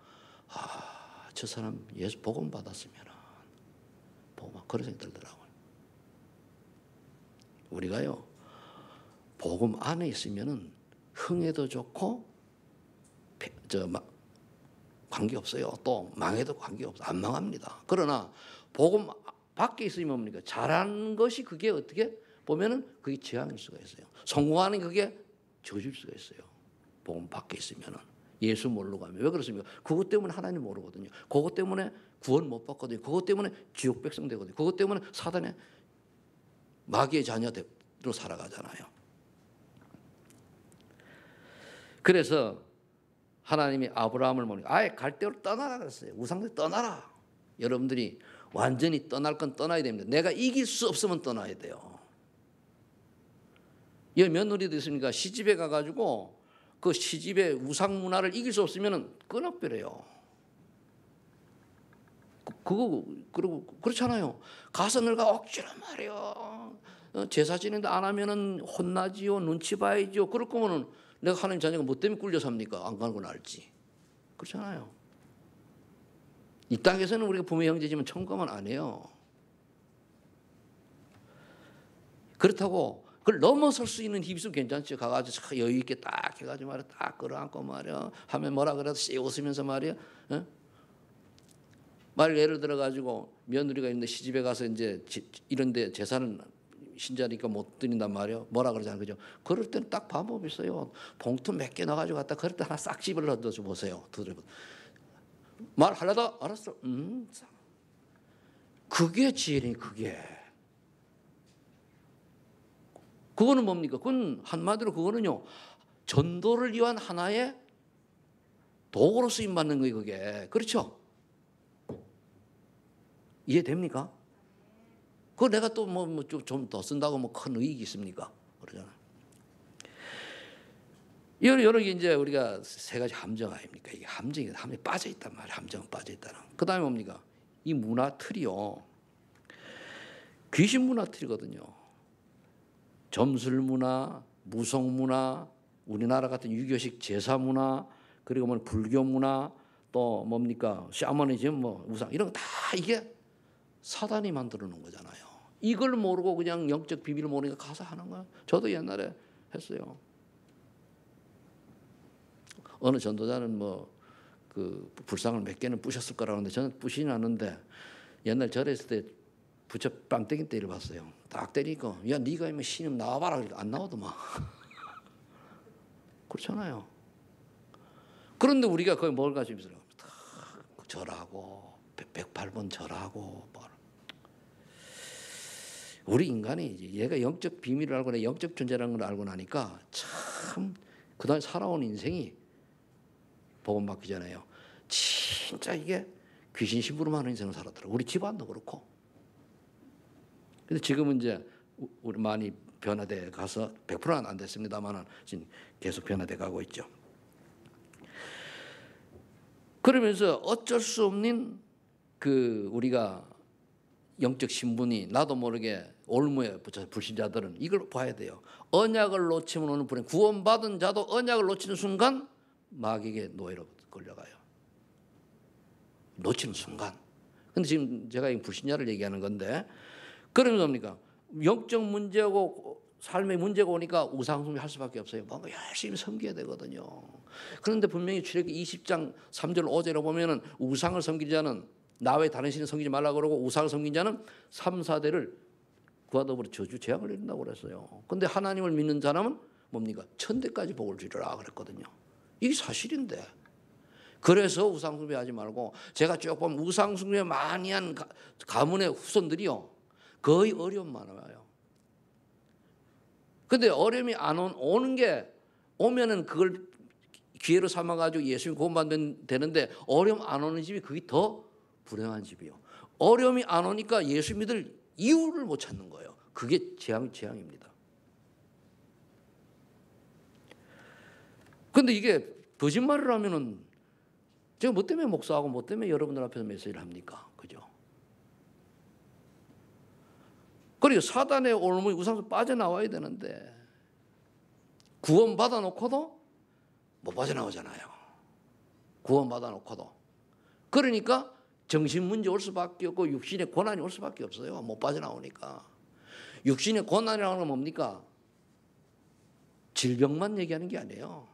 저 사람 예수 복음 받았으면 막 그런 생각 들더라고요. 우리가요 복음 안에 있으면은 흥해도 좋고 관계 없어요. 또 망해도 관계 없어. 안 망합니다. 그러나 복음 밖에 있으면 뭡니까? 잘하는 것이 그게 어떻게 보면은 그게 재앙일 수가 있어요. 성공하는 그게 저주일 수가 있어요. 복음 밖에 있으면은 예수 모르고 가면 왜 그렇습니까? 그것 때문에 하나님 모르거든요. 그것 때문에 구원 못 받거든요. 그것 때문에 지옥 백성 되거든요. 그것 때문에 사단의 마귀의 자녀로 살아가잖아요. 그래서 하나님이 아브라함을 보니까 아예 갈대로 떠나라 그랬어요. 우상들 떠나라. 여러분들이 완전히 떠날 건 떠나야 됩니다. 내가 이길 수 없으면 떠나야 돼요. 이 며느리도 있으니까 시집에 가가지고 그 시집의 우상 문화를 이길 수 없으면 끊어버려요. 그리고 그렇잖아요. 가서 내가 억지로 말이요. 제사 지낸다 안 하면은 혼나지요. 눈치 봐야지요. 그럴 거면은 내가 하나님 자녀가 뭐 때문에 꿀려 삽니까? 안 가는 건 알지. 그렇잖아요. 이 땅에서는 우리가 부모 형제지만 천국 가면 안 해요. 그렇다고 그걸 넘어설 수 있는 힘이 있으면 괜찮죠. 가가지고 여유 있게 딱 해가지고 말이야, 딱 끌어안고 말이야, 하면 뭐라 그래도 씩 웃으면서 말이야, 말 예를 들어 가지고 며느리가 있는데 시집에 가서 이제 이런데 제사는 신자니까 못 드린단 말이야. 뭐라 그러잖아요, 그죠? 그럴 때는 딱 방법이 있어요. 봉투 몇 개 넣어가지고 갖다 그럴 때 하나 싹 집어넣어 보세요. 말하려다 알았어. 그게 지혜니 그게. 그거는 뭡니까? 그건 한마디로 그거는요 전도를 위한 하나의 도구로 쓰임 받는 거예요. 그게 그렇죠? 이해됩니까? 그거 내가 또 뭐 좀 더 쓴다고 뭐 큰 의익이 있습니까? 그러잖아요. 여러 개 이제 우리가 세 가지 함정 아닙니까? 이게 함정이 빠져 있단 말이에요. 함정은 빠져 있다는. 그 다음에 뭡니까? 이 문화 틀이요. 귀신 문화 틀이거든요. 점술 문화, 무속 문화, 우리나라 같은 유교식 제사 문화, 그리고 뭐 불교 문화, 또 뭡니까? 샤머니즘, 뭐 우상 이런 거 다 이게 사단이 만들어 놓은 거잖아요. 이걸 모르고 그냥 영적 비밀을 모르니까 가서 하는 거야. 저도 옛날에 했어요. 어느 전도자는 뭐 그 불상을 몇 개는 부셨을 거라고 하는데 저는 부시진 않는데 옛날 절했을 때 부처 빵때기 때려 봤어요. 딱 때리니까 야 네가 이면 신임 나와봐라. 그러니까 안 나오더만. 그렇잖아요. 그런데 우리가 거기 뭘 가지고 있어요? 절하고 108번 절하고 뭐. 우리 인간이 얘가 영적 비밀을 알고 내 영적 존재라는 걸 알고 나니까 참 그동안 살아온 인생이 복음 받기 전에요. 진짜 이게 귀신 심부름 하는 인생을 살았더라고요. 우리 집안도 그렇고. 근데 지금은 이제 우리 많이 변화돼 가서 100%는 안 됐습니다만 지금 계속 변화돼 가고 있죠. 그러면서 어쩔 수 없는 그 우리가 영적 신분이 나도 모르게 올무에 붙여 불신자들은 이걸 봐야 돼요. 언약을 놓치면 오는 불행. 구원받은 자도 언약을 놓치는 순간 마귀에게 노예로 걸려가요. 놓치는 순간. 근데 지금 제가 불신자를 얘기하는 건데 그러면 뭡니까? 영적 문제고 삶의 문제가 오니까 우상숭배 할 수밖에 없어요. 뭔가 열심히 섬겨야 되거든요. 그런데 분명히 출애굽기 20장 3절 5절에 보면은 우상을 섬기는 자는 나 외 다른 신을 섬기지 말라 그러고 우상을 섬긴 자는 3, 4대를 그와 더불어 저주 재앙을 이룬다고 그랬어요. 근데 하나님을 믿는 사람은 뭡니까? 1000대까지 복을 주리라 그랬거든요. 이게 사실인데. 그래서 우상숭배하지 말고 제가 쭉 보면 우상숭배 많이 한 가문의 후손들이요. 거의 어려움만 와요. 근데 어려움이 안 오는 게 오면은 그걸 기회로 삼아가지고 예수님 구원받으면 되는데 어려움 안 오는 집이 그게 더 불행한 집이요. 어려움이 안 오니까 예수 믿을 이유를 못 찾는 거예요. 그게 재앙입니다. 근데 이게 거짓말을 하면은 제가 뭐 때문에 목사하고 뭐 때문에 여러분들 앞에서 메시지를 합니까? 그죠? 그리고 사단의 올무에 우상에서 빠져나와야 되는데 구원 받아놓고도 못 빠져나오잖아요. 구원 받아놓고도. 그러니까 정신 문제 올 수밖에 없고 육신의 고난이 올 수밖에 없어요. 못 빠져나오니까. 육신의 고난이라는 건 뭡니까? 질병만 얘기하는 게 아니에요.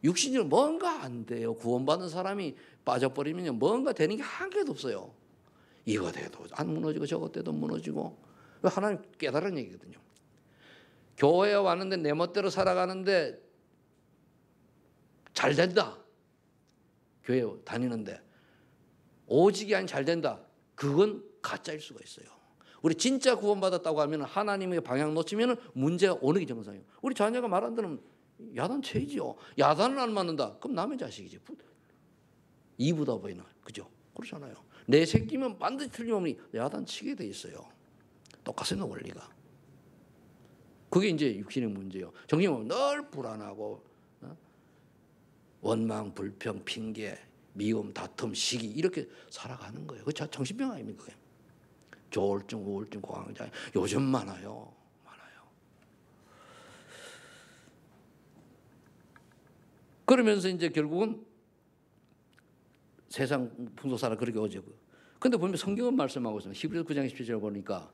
육신으로 뭔가 안 돼요. 구원받은 사람이 빠져버리면 뭔가 되는 게 한 개도 없어요. 이거 돼도 안 무너지고 저거 돼도 무너지고. 하나님 깨달은 얘기거든요. 교회에 왔는데 내 멋대로 살아가는데 잘 된다. 교회 다니는데 오직이 아닌 잘 된다. 그건 가짜일 수가 있어요. 우리 진짜 구원받았다고 하면 하나님의 방향 놓치면 문제가 오는 게 정상이에요. 우리 자녀가 말 안 들으면 야단치지요. 야단을 안 맞는다. 그럼 남의 자식이지. 이부다 보이나. 그죠? 그렇잖아요. 내 새끼면 반드시 틀림없이 야단치게 돼 있어요. 똑같습니다. 원리가. 그게 이제 육신의 문제예요. 정신은 늘 불안하고 원망, 불평, 핑계, 미움, 다툼, 시기 이렇게 살아가는 거예요. 그게 정신병 아닙니까? 조울증, 우울증, 공황장애 요즘 많아요. 그러면서 이제 결국은 세상 풍속사를 그렇게 오죠. 근데 보면 성경은 말씀하고 있습니다. 히브리서 9장 17절 보니까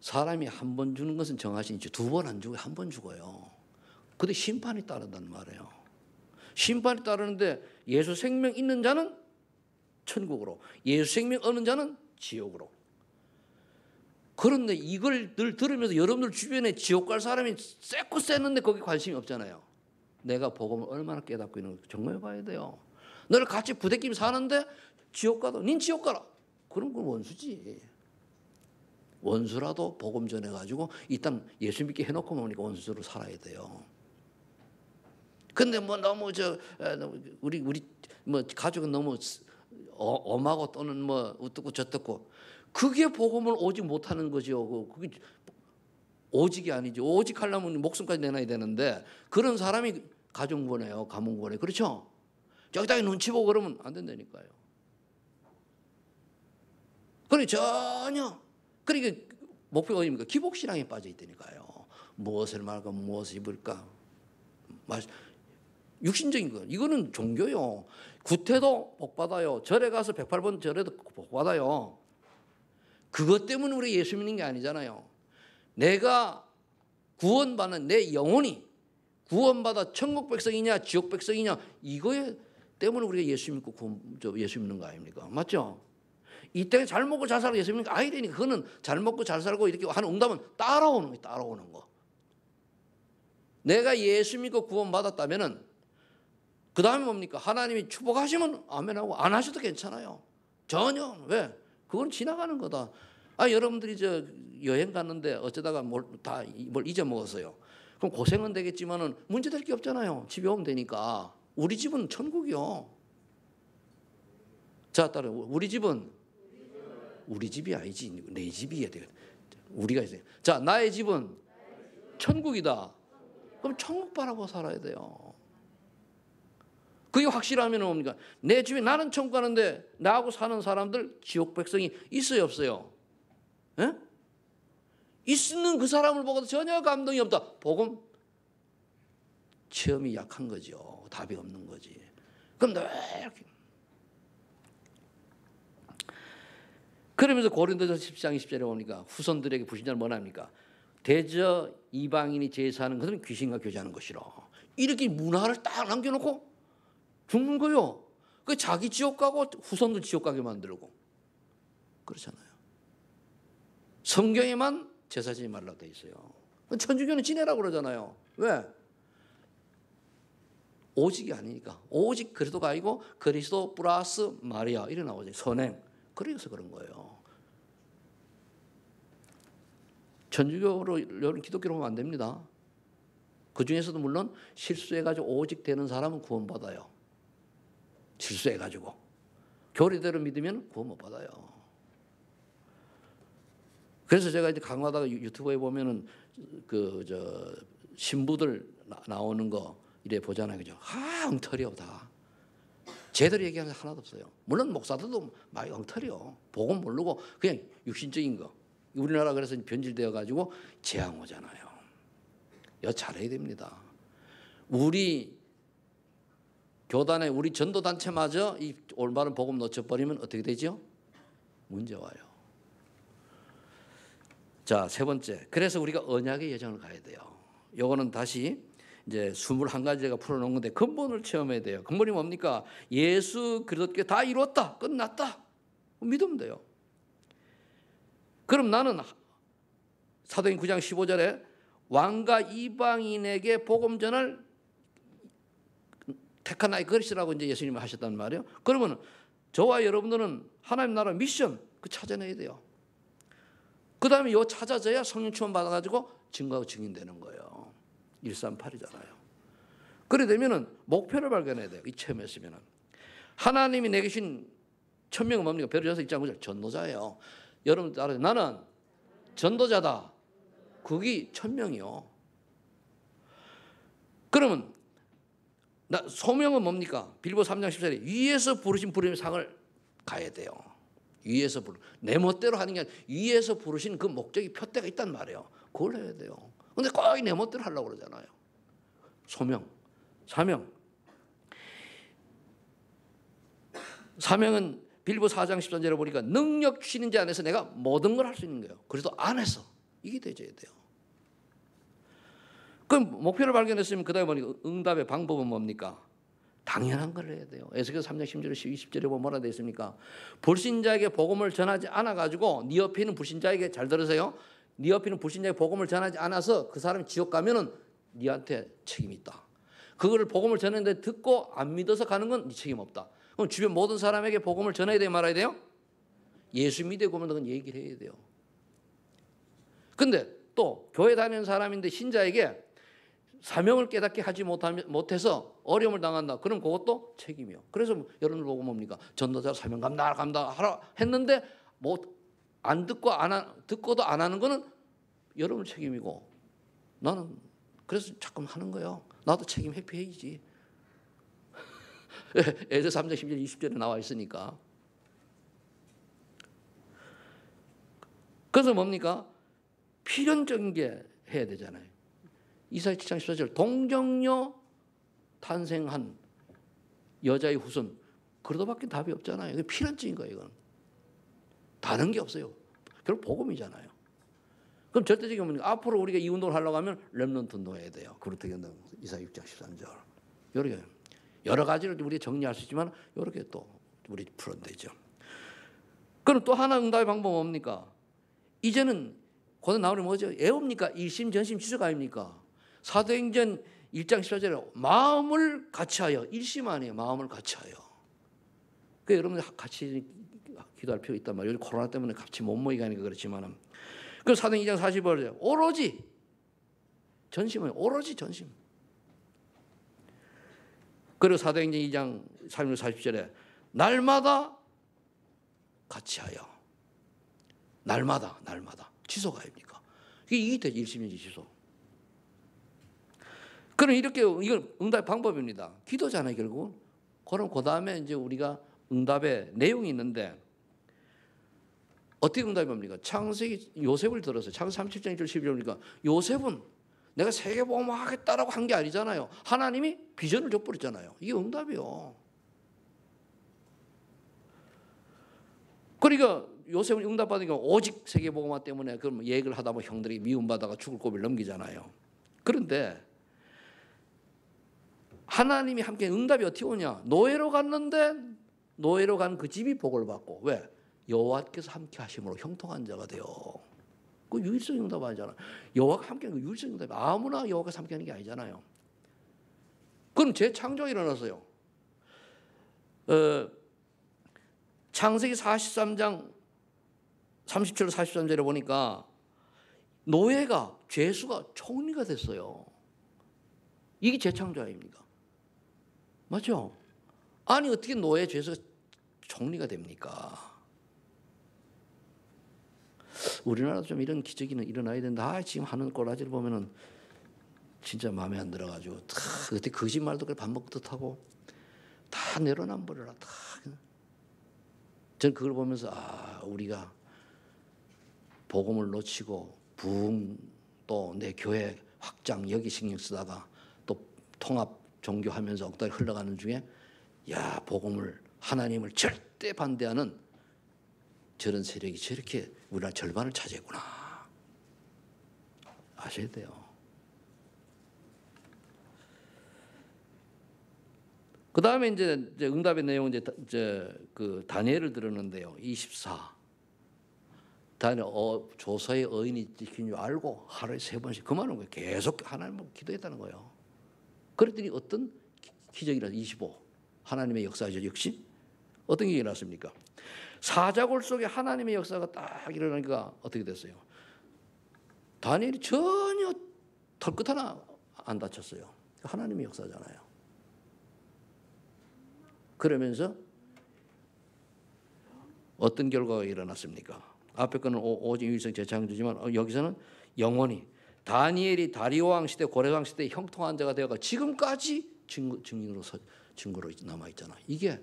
사람이 한 번 주는 것은 정하신 지 두 번 안 주고 한 번 죽어요. 근데 심판이 따른다는 말이에요. 심판이 따르는데 예수 생명 있는 자는 천국으로, 예수 생명 없는 자는 지옥으로. 그런데 이걸 늘 들으면서 여러분들 주변에 지옥 갈 사람이 쎄고 쎄는데 거기 관심이 없잖아요. 내가 복음을 얼마나 깨닫고 있는 거 정말 봐야 돼요. 너를 같이 부대끼며 사는데 지옥 가도 닌 지옥 가라. 그럼 그건 원수지. 원수라도 복음 전해가지고 일단 예수 믿게 해놓고 보니까 원수로 살아야 돼요. 근데 뭐 너무 우리 뭐 가족은 너무 엄하고 또는 뭐 어떻고 저떻고 그게 복음을 오직 못하는 거죠. 그게 오직이 아니죠. 오직 하려면 목숨까지 내놔야 되는데 그런 사람이 가정 보내요, 가문 보내. 그렇죠? 적당히 눈치 보고 그러면 안 된다니까요. 그러니 전혀 그러니까 목표가 어디입니까? 기복신앙에 빠져 있다니까요. 무엇을 말할까, 무엇을 입을까. 육신적인 거. 이거는 종교요. 구태도 복 받아요. 절에 가서 108번 절에도 복 받아요. 그것 때문에 우리 예수 믿는 게 아니잖아요. 내가 구원받는 내 영혼이 구원받아 천국 백성이냐 지옥 백성이냐 이거에 때문에 우리가 예수 믿고 예수 믿는 거 아닙니까? 맞죠? 이 땅에 잘 먹고 잘 살고 예수 믿는 게 아니라니까. 그거는 잘 먹고 잘 살고 이렇게 하는 응답은 따라오는 거예요. 따라오는 거. 내가 예수 믿고 구원받았다면은 그 다음에 뭡니까? 하나님이 축복하시면 아멘하고 안 하셔도 괜찮아요. 전혀. 왜? 그건 지나가는 거다. 여러분들이 여행 갔는데 어쩌다가 뭘 잊어먹었어요. 그럼 고생은 되겠지만은 문제될 게 없잖아요. 집에 오면 되니까. 우리 집은 천국이요. 자, 따라 우리 집은 우리 집이 아니지. 내 집이어야 돼요. 우리가 있어요. 자, 나의 집은 천국이다. 그럼 천국 바라고 살아야 돼요. 그게 확실하면 뭡니까? 내 집에 나는 천국 가는데 나하고 사는 사람들 지옥 백성이 있어요, 없어요? 에? 있는 그 사람을 보고도 전혀 감동이 없다. 복음 체험이 약한 거죠. 답이 없는 거지. 그럼 왜 이렇게? 그러면서 고린도서 10장 20절에 보니까 후손들에게 불신자는 뭐라 합니까? 대저 이방인이 제사하는 것은 귀신과 교제하는 것이라. 이렇게 문화를 딱 남겨놓고 죽는 거요. 그 자기 지옥 가고 후손들 지옥 가게 만들고 그렇잖아요. 성경에만 제사 지지 말라고 돼 있어요. 천주교는 지내라고 그러잖아요. 왜? 오직이 아니니까. 오직 그리스도가 아니고 그리스도 플러스 마리아 이래 나오죠. 선행. 그래서 그런 거예요. 천주교로 여러분 기독교로 하면 안 됩니다. 그 중에서도 물론 실수해가지고 오직 되는 사람은 구원받아요. 실수해가지고 교리대로 믿으면 구원 못 받아요. 그래서 제가 이제 강화다가 유튜브에 보면은 신부들 나오는 거 이래 보잖아요, 그죠? 엉터리요 다. 제대로 얘기하는 게 하나도 없어요. 물론 목사들도 많이 엉터리요. 복음 모르고 그냥 육신적인 거. 우리나라 그래서 변질되어 가지고 재앙 오잖아요. 이거 잘해야 됩니다. 우리 교단에 우리 전도단체마저 이 올바른 복음 놓쳐버리면 어떻게 되죠? 문제 와요. 자, 세 번째. 그래서 우리가 언약의 여정을 가야 돼요. 요거는 다시 이제 21가지가 풀어놓은 건데 근본을 체험해야 돼요. 근본이 뭡니까? 예수 그리스도께 다 이루었다. 끝났다. 믿으면 돼요. 그럼 나는 사도행 9장 15절에 왕과 이방인에게 복음 전을 택한 나의 그릇이라고 이제 예수님이 하셨단 말이에요. 그러면 저와 여러분들은 하나님 나라 미션 그 찾아내야 돼요. 그 다음에 요 찾아져야 성령 충만 받아가지고 증거하고 증인되는 거예요. 138이잖아요. 그래 되면은 목표를 발견해야 돼요. 이 체험했으면은 하나님이 내게 주신 천명은 뭡니까? 베드로전서 1장 9절 전도자예요. 여러분 따라서 나는 전도자다. 그게 천명이요. 그러면 소명은 뭡니까? 빌보 3장 14절에 위에서 부르신 부름의 상을 가야 돼요. 위에서 내 멋대로 하는 게 아니라 위에서 부르신 그 목적이 표대가 있단 말이에요. 그걸 해야 돼요. 근데 꼭 내 멋대로 하려고 그러잖아요. 소명, 사명. 사명은 빌보 4장 13절에 보니까 능력 주시는 자 안에서 내가 모든 걸 할 수 있는 거예요. 그래도 안에서 이게 되져야 돼요. 그럼 목표를 발견했으면 그 다음에 보니까 응답의 방법은 뭡니까? 당연한 걸 해야 돼요. 에스겔 3장 10절 20절에 보면 뭐라 되어 있습니까? 불신자에게 복음을 전하지 않아가지고 네 옆에 있는 불신자에게 잘 들으세요. 네 옆에 있는 불신자에게 복음을 전하지 않아서 그 사람이 지옥 가면은 네한테 책임이 있다. 그거를 복음을 전했는데 듣고 안 믿어서 가는 건 네 책임 없다. 그럼 주변 모든 사람에게 복음을 전해야 돼요, 말아야 돼요? 예수 믿고 오면 그건 얘기를 해야 돼요. 근데 또 교회 다니는 사람인데 신자에게 사명을 깨닫게 하지 못해서 어려움을 당한다. 그럼 그것도 책임이요. 그래서 여러분들 보고 뭡니까? 전도자 사명 감당 하라 했는데 안 듣고도 안 하는 거는 여러분 책임이고 나는 그래서 자꾸 하는 거예요. 나도 책임 회피해야지. 에스겔 3장 10절 20절에 나와 있으니까. 그래서 뭡니까? 필연적인 게 해야 되잖아요. 이사야 7장 14절 동정녀 탄생한 여자의 후손 그러도밖에 답이 없잖아요. 이게 필연적인 거예요. 이건 다른 게 없어요. 결국 복음이잖아요. 그럼 절대적인 뭡니까? 앞으로 우리가 이 운동을 하려고 하면 렘넌트 운동해야 돼요. 그렇게 이사야 6장 13절 이렇게 여러 가지를 우리가 정리할 수 있지만 이렇게 또 우리 풀어도 되죠. 그럼 또 하나 응답의 방법은 뭡니까? 이제는 곧 나오는 뭐죠? 애옵니까? 일심 전심 지적 아닙니까? 사도행전 1장 14절에 마음을 같이하여 일심 아니에요. 마음을 같이하여. 그러니까 여러분들 같이 기도할 필요가 있단 말이에요. 요즘 코로나 때문에 같이 못 모이게 하니까 그렇지만은. 그 사도행전 2장 45절에 오로지 전심은 오로지 전심. 그리고 사도행전 2장 36, 40절에 날마다 같이하여. 날마다 지속 아닙니까? 이게 되지 일심전심 지속. 그럼 이렇게 이건 응답의 방법입니다. 기도잖아요, 결국. 그럼 그 다음에 이제 우리가 응답의 내용이 있는데 어떻게 응답이 뭡니까? 창세기 요셉을 들었어요. 창세기 37장 1절 12절이니까 요셉은 내가 세계복음 하겠다라고 한 게 아니잖아요. 하나님이 비전을 줘버렸잖아요. 이게 응답이요. 그러니까 요셉은 응답받으니까 오직 세계복음화 때문에 그럼 얘기를 하다 보면 형들이 미움받아가 죽을 고비를 넘기잖아요. 그런데 하나님이 함께 응답이 어떻게 오냐? 노예로 갔는데 노예로 간 그 집이 복을 받고 왜? 여호와께서 함께 하심으로 형통한 자가 돼요. 그 유일성 응답 아니잖아요. 여호와가 함께하는 그 유일성 응답이 아무나 여호와가 함께하는 게 아니잖아요. 그럼 재창조가 일어났어요. 창세기 43장 37절 43절에 보니까 노예가 죄수가 총리가 됐어요. 이게 재창조 아닙니까? 맞죠? 아니 어떻게 노예 죄수가 총리가 됩니까? 우리나라도 좀 이런 기적이 일어나야 된다. 지금 하는 꼬라지를 보면은 진짜 마음에 안 들어가지고 그때 거짓말도 그래 밥 먹고 뜻하고 다 내려놔버려라. 다. 전 그걸 보면서 우리가 복음을 놓치고 부흥 또 내 교회 확장 여기 신경 쓰다가 또 통합 종교하면서 억다리 흘러가는 중에 복음을 하나님을 절대 반대하는 저런 세력이 저렇게 우리나라 절반을 차지했구나. 아셔야 돼요. 그 다음에 이제 응답의 내용은 이제 그 다니엘을 들었는데요. 24. 다니엘 조서의 의인이 지킨 줄 알고 하루에 3번씩 그만한 거예요. 계속 하나님을 기도했다는 거예요. 그랬더니 어떤 기적이라 25. 하나님의 역사죠. 역시 어떤 일이 일어났습니까? 사자골 속에 하나님의 역사가 딱 일어나니까 어떻게 됐어요? 다니엘이 전혀 털끝 하나 안 다쳤어요. 하나님의 역사잖아요. 그러면서 어떤 결과가 일어났습니까? 앞에 거는 오직 유일성 재창조지만 여기서는 영원히 다니엘이 다리오왕 시대 고레왕 시대 형통한 자가 되어가 지금까지 증거로 남아 있잖아. 이게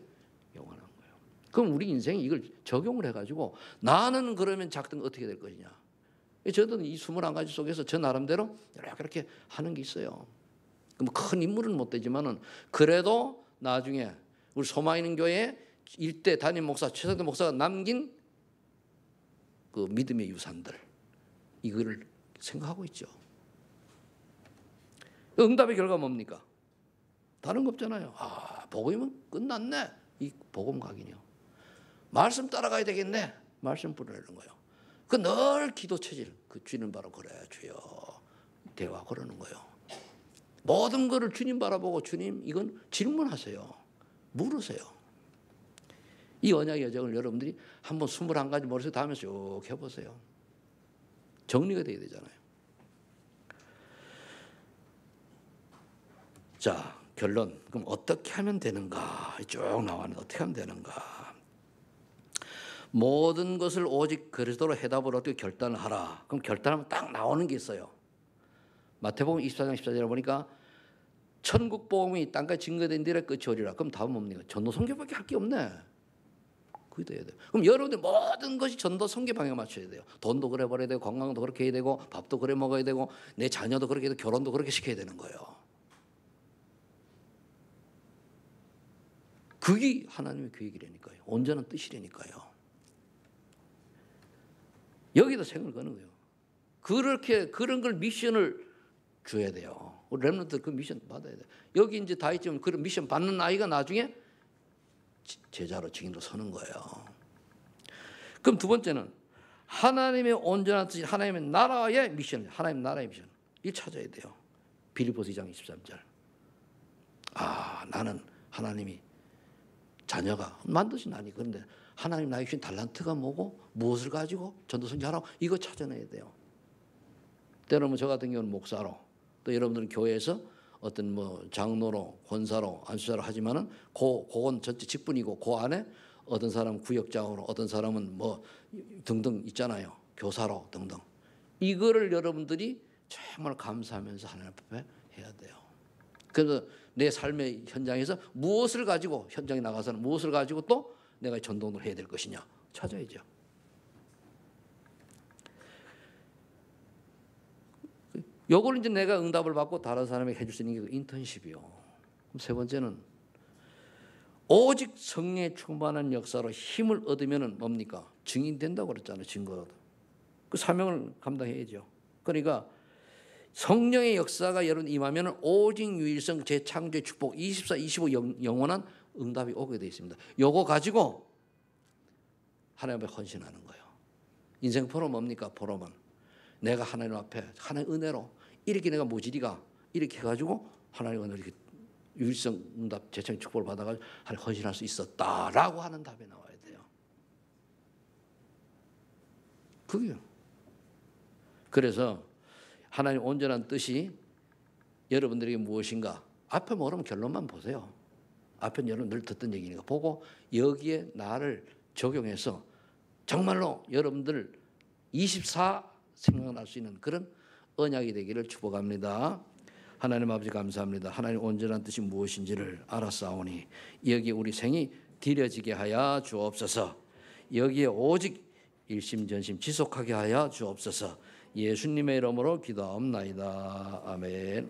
영원한 거예요. 그럼 우리 인생이 이걸 적용을 해가지고 나는 그러면 작든 어떻게 될 것이냐. 저도 이 21가지 속에서 저 나름대로 이렇게 하는 게 있어요. 뭐 큰 인물은 못 되지만은 그래도 나중에 우리 소마이는 교회 일대 담임 목사 최성대 목사가 남긴 그 믿음의 유산들 이거를 생각하고 있죠. 응답의 결과 뭡니까? 다른 거 없잖아요. 복음이면 끝났네. 이 복음 각인이요. 말씀 따라가야 되겠네. 말씀 부르는 거예요. 그 늘 기도 체질. 그 주님 바로 그래 주여 대화 그러는 거예요. 모든 거를 주님 바라보고 주님 이건 질문하세요. 물으세요. 이 언약의 여정을 여러분들이 한번 21가지 머릿속에 담으면서 쭉 해보세요. 정리가 돼야 되잖아요. 자, 결론. 그럼 어떻게 하면 되는가? 쭉 나왔는데 어떻게 하면 되는가? 모든 것을 오직 그리스도로 해답을 어떻게 결단을 하라. 그럼 결단하면 딱 나오는 게 있어요. 마태복음 24장 14절에 보니까 천국 복음이 땅까지 증거된 뒤에 끝이 오리라. 그럼 다음 뭡니까? 전도 선교밖에 할 게 없네. 그게 돼야 돼요. 그럼 여러분들 모든 것이 전도 선교 방향 맞춰야 돼요. 돈도 그래 벌어야 되고 건강도 그렇게 해야 되고 밥도 그래 먹어야 되고 내 자녀도 그렇게 해야 되고 결혼도 그렇게 시켜야 되는 거예요. 그게 하나님의 계획이라니까요. 온전한 뜻이라니까요. 여기다 생각을 거는 거예요. 그런 걸 미션을 줘야 돼요. 우리 렘넌트 그 미션 받아야 돼요. 여기 이제 다 있지만 그런 미션 받는 아이가 나중에 제자로 증인으로 서는 거예요. 그럼 두 번째는 하나님의 온전한 뜻이 하나님의 나라의 미션, 하나님의 나라의 미션. 이 찾아야 돼요. 빌립보서 2장 23절. 나는 하나님이 자녀가 만드신 아니 그런데 하나님 나에게 주신 달란트가 뭐고 무엇을 가지고 전도선교하라고 이거 찾아내야 돼요. 때로는 저 같은 경우는 목사로 또 여러분들은 교회에서 어떤 뭐 장로로 권사로 안수자로 하지만은 그건 전체 직분이고 그 안에 어떤 사람은 구역장으로 어떤 사람은 뭐 등등 있잖아요. 교사로 등등. 이거를 여러분들이 정말 감사하면서 하나님 앞에 해야 돼요. 그래서 내 삶의 현장에서 무엇을 가지고 현장에 나가서는 무엇을 가지고 또 내가 전도를 해야 될 것이냐 찾아야죠. 요걸 이제 내가 응답을 받고 다른 사람에게 해줄 수 있는 게 인턴십이요. 그럼 세 번째는 오직 성령에 충만한 역사로 힘을 얻으면은 뭡니까? 증인된다고 그랬잖아요. 증거. 그 사명을 감당해야죠. 그러니까 성령의 역사가 여러분 임하면은 오직 유일성 재창조의 축복 24, 25 영원한 응답이 오게 되어 있습니다. 요거 가지고 하나님 앞에 헌신하는 거예요. 인생 포럼 뭡니까? 포럼은 내가 하나님 앞에 하나님의 은혜로 이렇게 내가 모질이가 이렇게 해가지고 하나님 은혜로 이렇게 유일성 응답 재창 축복을 받아가지고 하나님 헌신할 수 있었다라고 하는 답이 나와야 돼요. 그게요. 그래서 하나님 온전한 뜻이 여러분들에게 무엇인가? 앞에 모르면 결론만 보세요. 앞에는 여러분 늘 듣던 얘기니까 보고 여기에 나를 적용해서 정말로 여러분들 24 생각날 수 있는 그런 언약이 되기를 축복합니다. 하나님 아버지 감사합니다. 하나님 온전한 뜻이 무엇인지를 알았사오니 여기에 우리 생이 드려지게 하여 주옵소서. 여기에 오직 일심전심 지속하게 하여 주옵소서. 예수님의 이름으로 기도하옵나이다. 아멘.